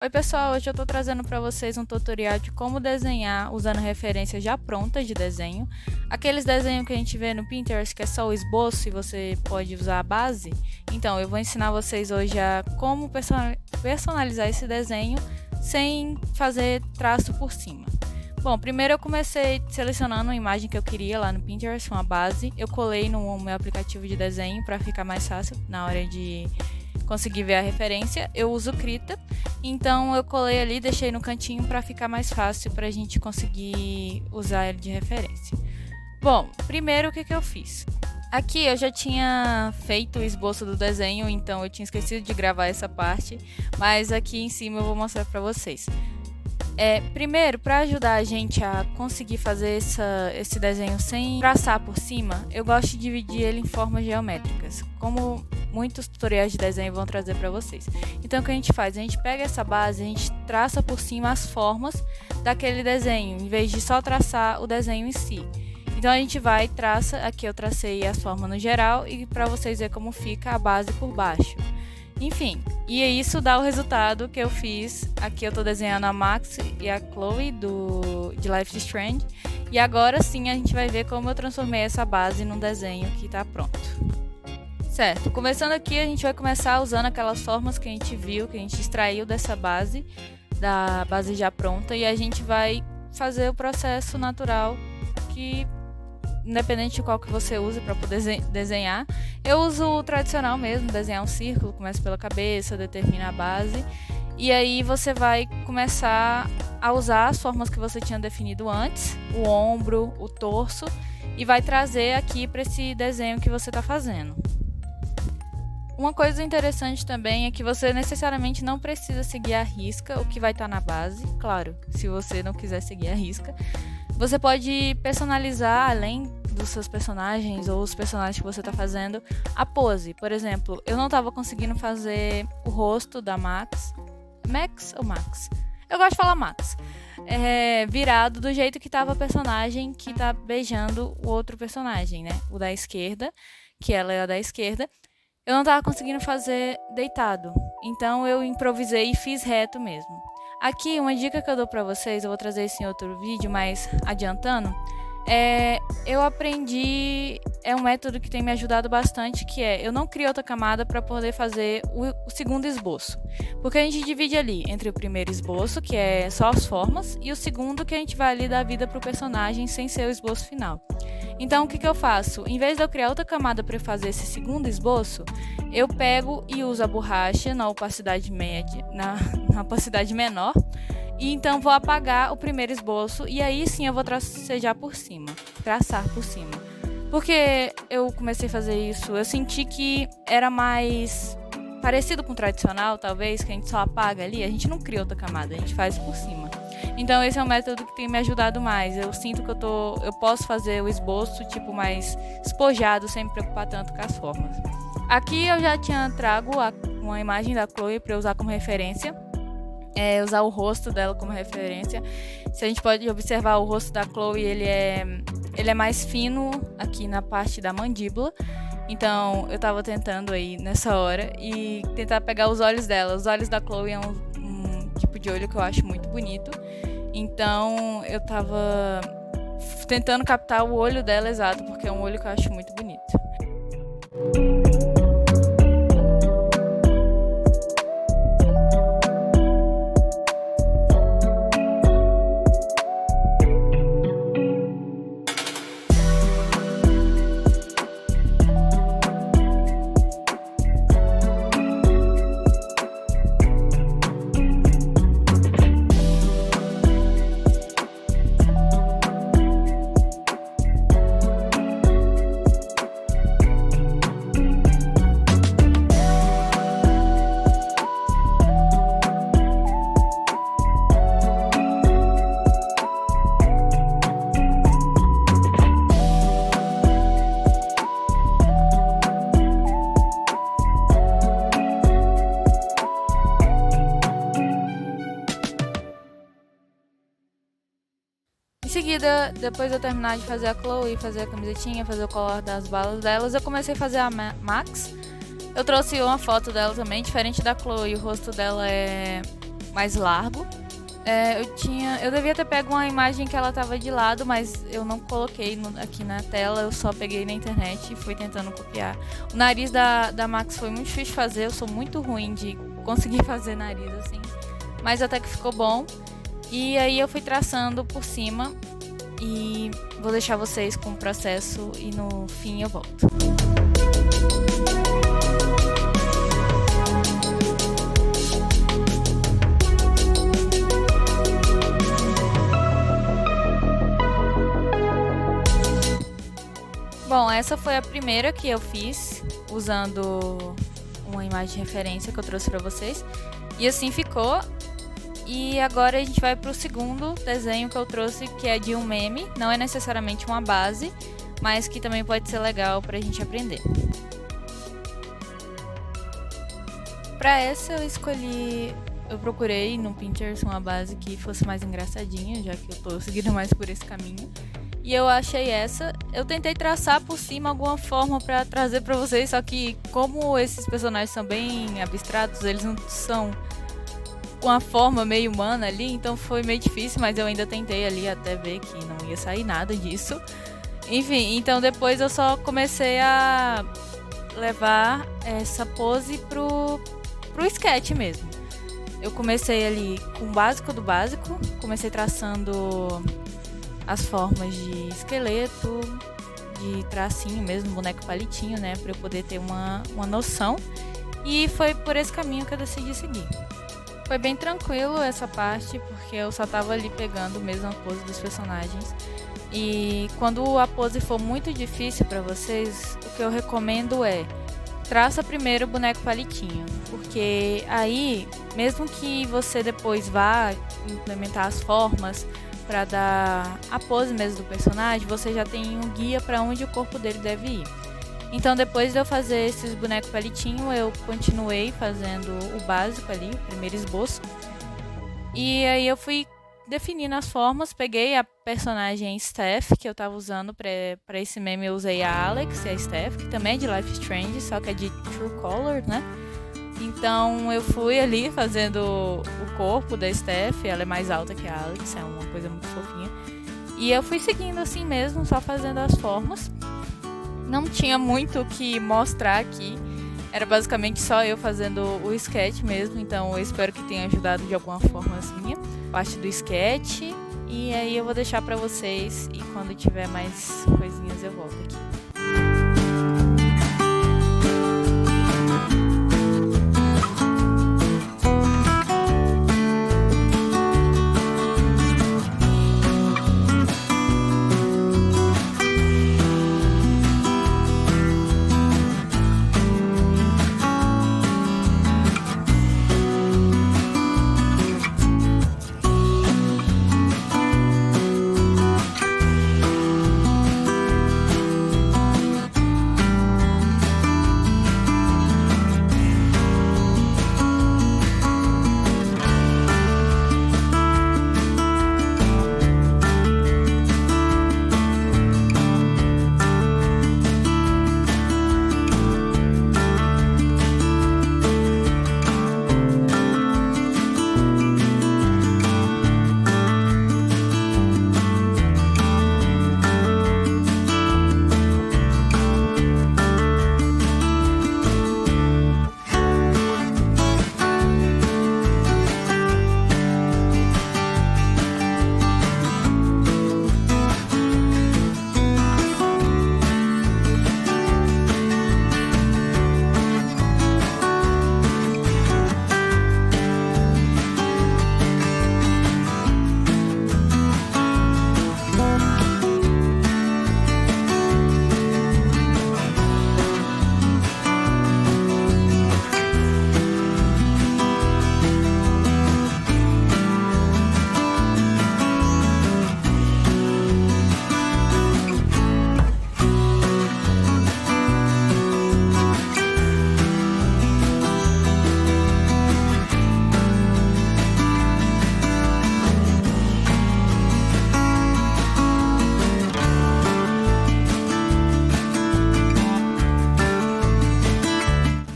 Oi pessoal, hoje eu estou trazendo para vocês um tutorial de como desenhar usando referências já prontas de desenho. Aqueles desenhos que a gente vê no Pinterest que é só o esboço e você pode usar a base. Então eu vou ensinar vocês hoje a como personalizar esse desenho sem fazer traço por cima. Bom, primeiro eu comecei selecionando uma imagem que eu queria lá no Pinterest, uma base. Eu colei no meu aplicativo de desenho para ficar mais fácil na hora de conseguir ver a referência. Eu uso Krita, então eu colei ali, deixei no cantinho para ficar mais fácil para a gente conseguir usar ele de referência. Bom, primeiro o que eu fiz? Aqui eu já tinha feito o esboço do desenho, então eu tinha esquecido de gravar essa parte, mas aqui em cima eu vou mostrar para vocês. Primeiro, para ajudar a gente a conseguir fazer esse desenho sem traçar por cima, eu gosto de dividir ele em formas geométricas, como muitos tutoriais de desenho vão trazer para vocês. Então o que a gente faz? A gente pega essa base, a gente traça por cima as formas daquele desenho, em vez de só traçar o desenho em si. Então a gente vai e traça, aqui eu tracei as formas no geral e para vocês verem como fica a base por baixo. Enfim, e isso dá o resultado que eu fiz. Aqui eu tô desenhando a Max e a Chloe de Life is Strange. E agora sim a gente vai ver como eu transformei essa base num desenho que tá pronto. Certo, começando aqui a gente vai começar usando aquelas formas que a gente viu, que a gente extraiu dessa base, da base já pronta. E a gente vai fazer o processo natural que... independente de qual que você use para poder desenhar. Eu uso o tradicional mesmo, desenhar um círculo, começa pela cabeça, determina a base. E aí você vai começar a usar as formas que você tinha definido antes, o ombro, o torso, e vai trazer aqui para esse desenho que você está fazendo. Uma coisa interessante também é que você necessariamente não precisa seguir a risca, o que vai estar na base. Claro, se você não quiser seguir a risca. Você pode personalizar, além dos seus personagens ou os personagens que você está fazendo, a pose. Por exemplo, eu não estava conseguindo fazer o rosto da Max. Max ou Max? Eu gosto de falar Max. Virado do jeito que estava a personagem que está beijando o outro personagem, né? O da esquerda, que ela é a da esquerda. Eu não estava conseguindo fazer deitado. Então eu improvisei e fiz reto mesmo. Aqui, uma dica que eu dou pra vocês, eu vou trazer isso em outro vídeo, mas adiantando, eu aprendi, um método que tem me ajudado bastante, que eu não crio outra camada para poder fazer o segundo esboço. Porque a gente divide ali entre o primeiro esboço, que é só as formas, e o segundo que a gente vai ali dar vida pro personagem sem ser o esboço final. Então, o que eu faço? Em vez de eu criar outra camada para fazer esse segundo esboço, eu pego e uso a borracha na opacidade média, na opacidade menor, e então vou apagar o primeiro esboço e aí sim eu vou traçar por cima. Porque eu comecei a fazer isso, eu senti que era mais parecido com o tradicional, talvez, que a gente só apaga ali, a gente não cria outra camada, a gente faz por cima. Então esse é um método que tem me ajudado mais. Eu sinto que eu posso fazer o esboço tipo mais espojado, sem me preocupar tanto com as formas. Aqui eu já tinha trago uma imagem da Chloe para usar como referência. Usar o rosto dela como referência. Se a gente pode observar o rosto da Chloe, ele é mais fino aqui na parte da mandíbula. Então eu tava tentando aí nessa hora e tentar pegar os olhos dela. Os olhos da Chloe é um tipo de olho que eu acho muito bonito. Então eu tava tentando captar o olho dela exato, porque é um olho que eu acho muito bonito. Em seguida, depois de eu terminar de fazer a Chloe, fazer a camisetinha, fazer o colar das balas delas, eu comecei a fazer a Max. Eu trouxe uma foto dela também, diferente da Chloe, o rosto dela é mais largo. Eu devia ter pego uma imagem que ela tava de lado, mas eu não coloquei aqui na tela, eu só peguei na internet e fui tentando copiar. O nariz da Max foi muito difícil de fazer, eu sou muito ruim de conseguir fazer nariz assim, mas até que ficou bom. E aí eu fui traçando por cima e vou deixar vocês com o processo e no fim eu volto. Bom, essa foi a primeira que eu fiz usando uma imagem de referência que eu trouxe pra vocês. E assim ficou. E agora a gente vai pro segundo desenho que eu trouxe, que é de um meme. Não é necessariamente uma base, mas que também pode ser legal pra gente aprender. Pra essa eu procurei no Pinterest uma base que fosse mais engraçadinha, já que eu tô seguindo mais por esse caminho. E eu achei essa. Eu tentei traçar por cima alguma forma pra trazer pra vocês, só que como esses personagens são bem abstratos, eles não são uma forma meio humana ali, então foi meio difícil, mas eu ainda tentei ali até ver que não ia sair nada disso. Enfim, então depois eu só comecei a levar essa pose pro sketch mesmo. Eu comecei ali com o básico do básico, comecei traçando as formas de esqueleto, de tracinho mesmo, boneco palitinho, né, pra eu poder ter uma noção. E foi por esse caminho que eu decidi seguir. Foi bem tranquilo essa parte, porque eu só tava ali pegando mesmo a pose dos personagens. E quando a pose for muito difícil pra vocês, o que eu recomendo é traça primeiro o boneco palitinho, porque aí, mesmo que você depois vá implementar as formas para dar a pose mesmo do personagem, você já tem um guia para onde o corpo dele deve ir. Então depois de eu fazer esses bonecos palitinho, eu continuei fazendo o básico ali, o primeiro esboço. E aí eu fui definindo as formas, peguei a personagem Steph, que eu tava usando para esse meme, eu usei a Alex e a Steph, que também é de Life is Strange, só que é de True Color, né? Então eu fui ali fazendo o corpo da Steph, ela é mais alta que a Alex, é uma coisa muito fofinha. E eu fui seguindo assim mesmo, só fazendo as formas. Não tinha muito o que mostrar aqui, era basicamente só eu fazendo o sketch mesmo, então eu espero que tenha ajudado de alguma forma assim, parte do sketch. E aí eu vou deixar pra vocês e quando tiver mais coisinhas eu volto aqui.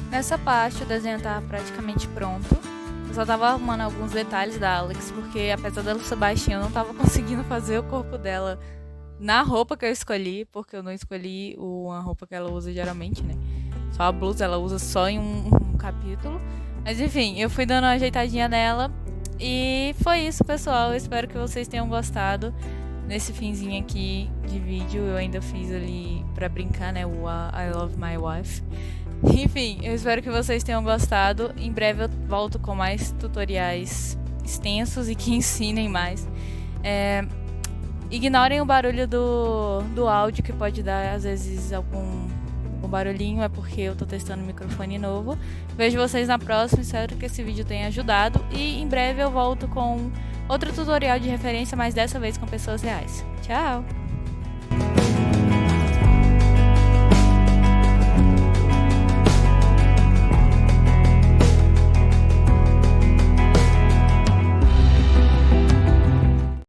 Nessa parte o desenho estava praticamente pronto. Eu só tava arrumando alguns detalhes da Alex, porque apesar dela ser baixinha, eu não tava conseguindo fazer o corpo dela na roupa que eu escolhi, porque eu não escolhi uma roupa que ela usa geralmente, né? Só a blusa ela usa só em um capítulo. Mas enfim, eu fui dando uma ajeitadinha nela. E foi isso, pessoal. Eu espero que vocês tenham gostado. Nesse finzinho aqui de vídeo, eu ainda fiz ali pra brincar, né? O I Love My Wife. Enfim, eu espero que vocês tenham gostado. Em breve eu volto com mais tutoriais extensos e que ensinem mais. Ignorem o barulho do áudio, que pode dar às vezes algum barulhinho, é porque eu tô testando um microfone novo. Vejo vocês na próxima, espero que esse vídeo tenha ajudado. E em breve eu volto com outro tutorial de referência, mas dessa vez com pessoas reais. Tchau!